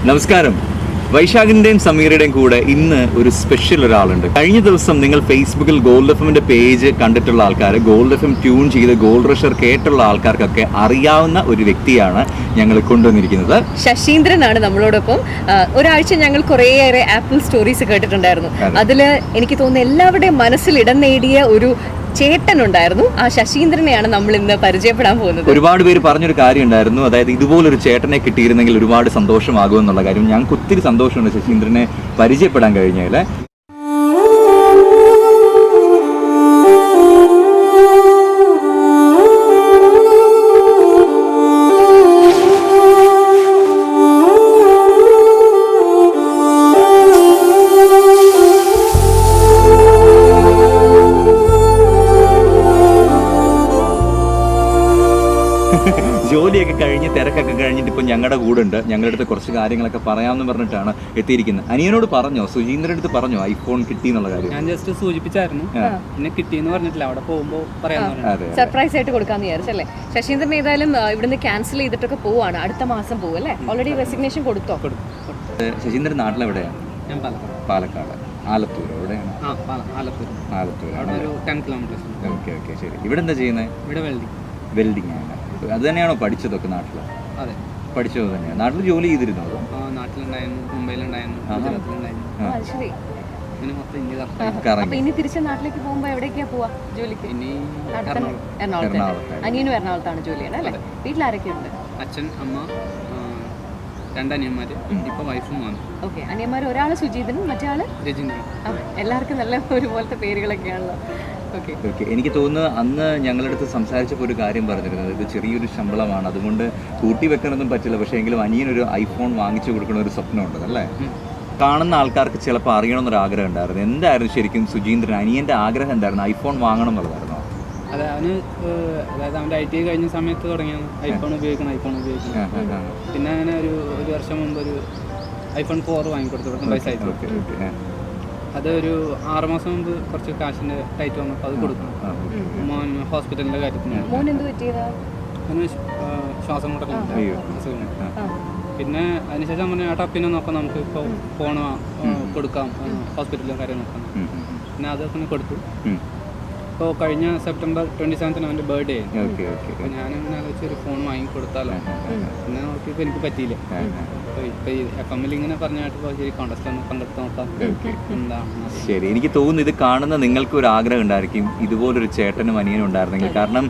നമസ്കാരം. വൈശാഖിന്റെയും സമീറയുടെയും കൂടെ ഇന്ന് ഒരു സ്പെഷ്യൽ ഒരാളുണ്ട്. കഴിഞ്ഞ ദിവസം നിങ്ങൾ ഫേസ്ബുക്കിൽ ഗോൾഡ് എഫ്എമ്മിന്റെ പേജ് കണ്ടിട്ടുള്ള ആൾക്കാർ, ഗോൾഡ് എഫ്എം ട്യൂൺ ചെയ്ത് ഗോൾഡ് റഷർ കേട്ടുള്ള ആൾക്കാർക്കൊക്കെ അറിയാവുന്ന ഒരു വ്യക്തിയാണ് ഞങ്ങൾ കൊണ്ടുവന്നിരിക്കുന്നത്. ശശീന്ദ്രനാണ് നമ്മളോടൊപ്പം. ഒരാഴ്ച ഞങ്ങൾ കുറേയേറെ ആപ്പിൾ സ്റ്റോറീസ് കേട്ടിട്ടുണ്ടായിരുന്നു. അതില് എനിക്ക് തോന്നുന്നു എല്ലാവരുടെയും മനസ്സിൽ ഇടം നേടിയ ഒരു ചേട്ടനുണ്ടായിരുന്നു. ആ ശശീന്ദ്രനെയാണ് നമ്മൾ ഇന്ന് പരിചയപ്പെടാൻ പോകുന്നത്. ഒരുപാട് പേര് പറഞ്ഞൊരു കാര്യം ഉണ്ടായിരുന്നു, അതായത് ഇതുപോലൊരു ചേട്ടനെ കിട്ടിയിരുന്നെങ്കിൽ ഒരുപാട് സന്തോഷമാകുമെന്നുള്ള കാര്യം. ഞങ്ങൾക്ക് ഒത്തിരി സന്തോഷമുണ്ട് ശശീന്ദ്രനെ പരിചയപ്പെടാൻ കഴിഞ്ഞാൽ. ജോലിയൊക്കെ കഴിഞ്ഞ് തിരക്കൊക്കെ കഴിഞ്ഞിട്ട് ഇപ്പം ഞങ്ങളുടെ കൂടെ ഉണ്ട്. ഞങ്ങളുടെ അടുത്ത് കുറച്ച് കാര്യങ്ങളൊക്കെ പറയാമെന്ന് പറഞ്ഞിട്ടാണ് എത്തിയിരിക്കുന്നത്. അനിയനോട് പറഞ്ഞോ, സുജീന്ദ്രൻ്റെ അടുത്ത് പറഞ്ഞോ ഐഫോൺ കിട്ടി എന്നുള്ള കാര്യം? ഞാൻ ജസ്റ്റ് സൂചിപ്പിച്ചായിരുന്നു, പിന്നെ കിട്ടിയെന്ന് പറഞ്ഞിട്ടില്ല, അവിടെ പോകുമ്പോൾ പറയാൻ സർപ്രൈസ് ആയിട്ട് കൊടുക്കാന്ന് വിചാരിച്ചല്ലേ. ശശീന്ദ്രൻ ഏതായാലും ഇവിടുന്ന് ക്യാൻസൽ ചെയ്തിട്ടൊക്കെ പോവാണ്. അടുത്ത മാസം പോകും അല്ലേ? ഓൾറെഡി റെസിഗ്നേഷൻ കൊടുത്തോ? ശശീന്ദ്രൻ നാട്ടിലെവിടെയാണ്? ഞാൻ പാലക്കാട്. ആലത്തൂർ എവിടെയാണ്? ആലത്തൂർ ഒരു 10 കിലോമീറ്റേഴ്സ്. ഓക്കെ ഓക്കെ, ശരി. ഇവിടെ എന്താ ചെയ്യുന്നത്? ഇവിടെ വെൽഡിങ് ആണ്. അത് തന്നെയാണോ പഠിച്ചതൊക്കെ? നാട്ടിൽ അതെ, പഠിച്ചത് തന്നെയാണ്. നാട്ടിൽ ജോലി ചെയ്തിരുന്നോ? നാട്ടിലുണ്ടായിരുന്നു, മുംബൈയിലുണ്ടായിരുന്നു, ഗുജറാത്തിലുണ്ടായിരുന്നു. പിന്നെ മൊത്തം ഇന്ത്യ കറങ്ങി. ഇനി തിരിച്ച് നാട്ടിലേക്ക് പോകുമ്പോ എവിടേക്കാ പോവാ ജോലിക്ക്? ഇനി എറണാകുളത്ത്. അനിയനും എറണാകുളത്താണ് ജോലി ചെയ്യണം അല്ലേ? വീട്ടിൽ ആരൊക്കെയുണ്ട്? അച്ഛൻ, അമ്മ, 2 അനിയന്മാര്, ഇപ്പൊ വൈഫും വന്നു. ഓക്കെ, അനിയന്മാർ ഒരാള് സുജീതനും മറ്റേ രജനി. എല്ലാവർക്കും നല്ല ഒരുപോലത്തെ പേരുകളൊക്കെയാണല്ലോ. ഓക്കെ. എനിക്ക് തോന്നുന്നു അന്ന് ഞങ്ങളുടെ അടുത്ത് സംസാരിച്ചപ്പോൾ ഒരു കാര്യം പറഞ്ഞിരുന്നത്, ഇത് ചെറിയൊരു ശമ്പളമാണ്, അതുകൊണ്ട് കൂട്ടി വെക്കണമെന്നും പറ്റില്ല, പക്ഷേ എങ്കിലും അനിയനൊരു ഐഫോൺ വാങ്ങിച്ചു കൊടുക്കണ ഒരു സ്വപ്നമുണ്ട് അല്ലേ? കാണുന്ന ആൾക്കാർക്ക് ചിലപ്പോൾ അറിയണമെന്നൊരു ആഗ്രഹം ഉണ്ടായിരുന്നു. എന്തായിരുന്നു ശരിക്കും സുജീന്ദ്രൻ അനിയൻ്റെ ആഗ്രഹം എന്തായിരുന്നു? ഐഫോൺ വാങ്ങണം എന്നുള്ളതായിരുന്നോ? അതെ, അതായത് അവൻ്റെ IT കഴിഞ്ഞ സമയത്ത് തുടങ്ങിയാണ് ഐഫോൺ ഉപയോഗിക്കണം. പിന്നെ അങ്ങനെ ഒരു വർഷം മുമ്പ് ഒരു iPhone 4 വാങ്ങിക്കൊടുത്തു പൈസ അയച്ചു. അത് ഒരു 6 മാസം മുമ്പ് കുറച്ച് കാശിന്റെ ടൈറ്റ് വന്നപ്പോൾ അത് കൊടുക്കും. മോൻ ഹോസ്പിറ്റലിന്റെ കാര്യത്തിന് അവന് ശ്വാസം മുട്ടലുണ്ട്. പിന്നെ അതിനുശേഷം പറഞ്ഞു, ഏട്ടാ പിന്നെ നോക്കാം, നമുക്ക് ഇപ്പോൾ ഫോൺ കൊടുക്കാം, ഹോസ്പിറ്റലിലും കാര്യം നോക്കാം. പിന്നെ അതൊക്കെ കൊടുത്തു. ഇപ്പോൾ കഴിഞ്ഞ സെപ്റ്റംബർ 27 അവൻ്റെ ബർത്ത്ഡേ ആയിരുന്നു. അപ്പോൾ ഞാനിങ്ങനെ ആലോചിച്ച് ഒരു ഫോൺ വാങ്ങിക്കൊടുത്താലോ. പിന്നെ നോക്കിയപ്പോൾ എനിക്ക് പറ്റിയില്ല. അപ്പോൾ ഇപ്പോൾ ഈ FM-ൽ ഇങ്ങനെ പറഞ്ഞായിട്ട് ശരി കോൺടെസ്റ്റ് ഒന്ന് പങ്കെടുത്ത് നോക്കാം എന്താണ്. ശരി, എനിക്ക് തോന്നുന്നു ഇത് കാണുന്ന നിങ്ങൾക്ക് ഒരു ആഗ്രഹം ഉണ്ടായിരിക്കും ഇതുപോലൊരു ചേട്ടനും അനിയനും ഉണ്ടായിരുന്നെങ്കിൽ. കാരണം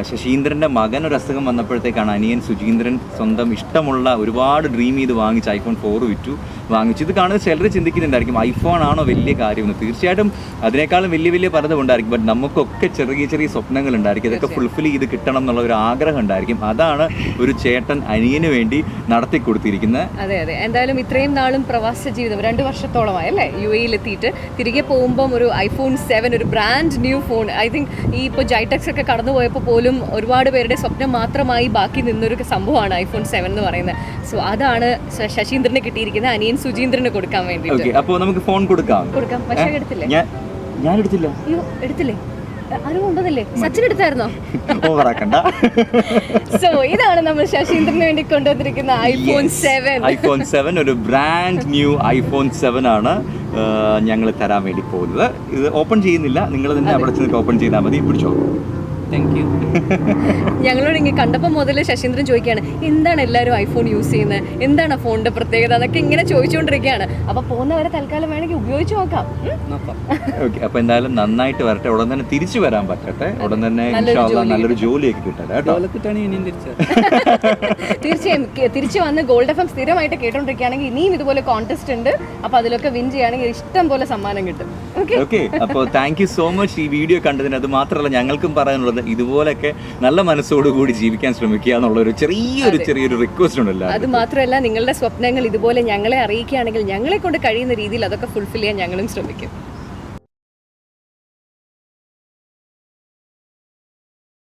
ശശീന്ദ്രൻ്റെ മകൻ ഒരു അസുഖം വന്നപ്പോഴത്തേക്കാണ് അനിയൻ സുജീന്ദ്രൻ സ്വന്തം ഇഷ്ടമുള്ള ഒരുപാട് ഡ്രീം ചെയ്ത് വാങ്ങിച്ച് iPhone 4 വാങ്ങിച്ചു. ഇത് കാണുന്ന ചിലർ ചിന്തിക്കുന്നുണ്ടായിരിക്കും ഐഫോൺ ആണോ വലിയ കാര്യമെന്ന്. തീർച്ചയായിട്ടും അതിനേക്കാളും വലിയ പലതും ഉണ്ടായിരിക്കും. ബട്ട് നമുക്കൊക്കെ ചെറിയ സ്വപ്നങ്ങൾ ഉണ്ടായിരിക്കും. ഇതൊക്കെ ഫുൾഫിൽ ചെയ്ത് കിട്ടണം എന്നുള്ള ഒരു ആഗ്രഹം ഉണ്ടായിരിക്കും. അതാണ് ഒരു ചേട്ടൻ അനിയന് വേണ്ടി നടത്തി കൊടുത്തിരിക്കുന്നത്. അതെ, എന്തായാലും ഇത്രയും നാളും പ്രവാസ ജീവിതം 2 വർഷത്തോളമായി അല്ലേ UAE എത്തിയിട്ട് തിരികെ പോകുമ്പം ഒരു iPhone 7 ഒരു brand new phone. I think ഈ ഇപ്പോൾ ജൈടെക്സ് ഒക്കെ കടന്നു പോയപ്പോൾ പോലും ഒരുപാട് പേരുടെ സ്വപ്നം മാത്രമായി ബാക്കി നിന്നൊരു സംഭവമാണ് iPhone 7 എന്ന് പറയുന്നത്. സോ അതാണ് ശശീന്ദ്രന് കിട്ടിയിരിക്കുന്നത്, അനിയൻ സുജീന്ദ്രന് കൊടുക്കാൻ വേണ്ടി. അപ്പോൾ നമുക്ക് ഫോൺ കൊടുക്കാം. പക്ഷേ എടുത്തില്ലേ? ഞാൻ എടുത്തില്ല. അയ്യോ, എടുത്തില്ലേ? ആരും കൊണ്ടതല്ലേ? സച്ചിൻ എടുത്തായിരുന്നോ? സോ ഇതാണ് നമ്മൾ ശശീന്ദ്രന് വേണ്ടി കൊണ്ടുവന്നിരിക്കുന്ന iPhone 7. ഒരു ബ്രാൻഡ് ന്യൂ iPhone 7 ആണ് ഞങ്ങൾ തരാൻ വേണ്ടി പോകുന്നത്. ഇത് ഓപ്പൺ ചെയ്യുന്നില്ല, നിങ്ങൾ തന്നെ അവിടെ ചെന്ന് ഓപ്പൺ ചെയ്താൽ മതി. പിടിച്ചോ. Thank you. ഞങ്ങളോട് ഇങ്ങനെ കണ്ടപ്പോൾ മുതൽ ശശീന്ദ്രൻ ചോദിക്കുകയാണ്, എന്താണ് എല്ലാവരും ഐഫോൺ യൂസ് ചെയ്യുന്നത്, എന്താണ് ഫോണിന്റെ പ്രത്യേകത എന്നൊക്കെ ഇങ്ങനെ ചോദിച്ചുകൊണ്ടിരിക്കുകയാണ്. അപ്പോൾ പോകുന്നവരെ തൽക്കാലം വേണമെങ്കിൽ ഉപയോഗിച്ച് നോക്കാം. ഓക്കെ, അപ്പോൾ എന്തായാലും നന്നായിട്ട് വരട്ടെ, ഉടൻ തന്നെ തിരിച്ചു വരാൻ പറ്റട്ടെ, ഉടൻ തന്നെ നല്ലൊരു ജോലിയൊക്കെ കിട്ടട്ടെ കേട്ടോ. തീർച്ചയായും തിരിച്ചു വന്ന് ഗോൾഡ് FM സ്ഥിരമായിട്ട് കേട്ടോണ്ടിരിക്കുകയാണെങ്കിൽ ഇനിയും ഇതുപോലെ കോൺടെസ്റ്റ് ഉണ്ട്. അപ്പോൾ അതിലൊക്കെ വിൻ ചെയ്യുകയാണെങ്കിൽ ഇഷ്ടം പോലെ സമ്മാനം കിട്ടും. ഓക്കെ, അപ്പോൾ താങ്ക് യു സോ മച്ച് ഈ വീഡിയോ കണ്ടതിന്. അത് മാത്രമല്ല ഞങ്ങൾക്കും പറയാനുള്ളത് ഇതുപോലൊക്കെ നല്ല മനസ്സോടുകൂടി ജീവിക്കാൻ ശ്രമിക്കുക എന്നുള്ളൊരു ചെറിയൊരു റിക്വസ്റ്റ് ഉണ്ടല്ലോ. അത് മാത്രമല്ല, നിങ്ങളുടെ സ്വപ്നങ്ങൾ ഇതുപോലെ ഞങ്ങളെ അറിയിക്കുകയാണെങ്കിൽ ഞങ്ങളെ കൊണ്ട് കഴിയുന്ന രീതിയിൽ അതൊക്കെ ഫുൾഫിൽ ചെയ്യാൻ ഞങ്ങളും ശ്രമിക്കും.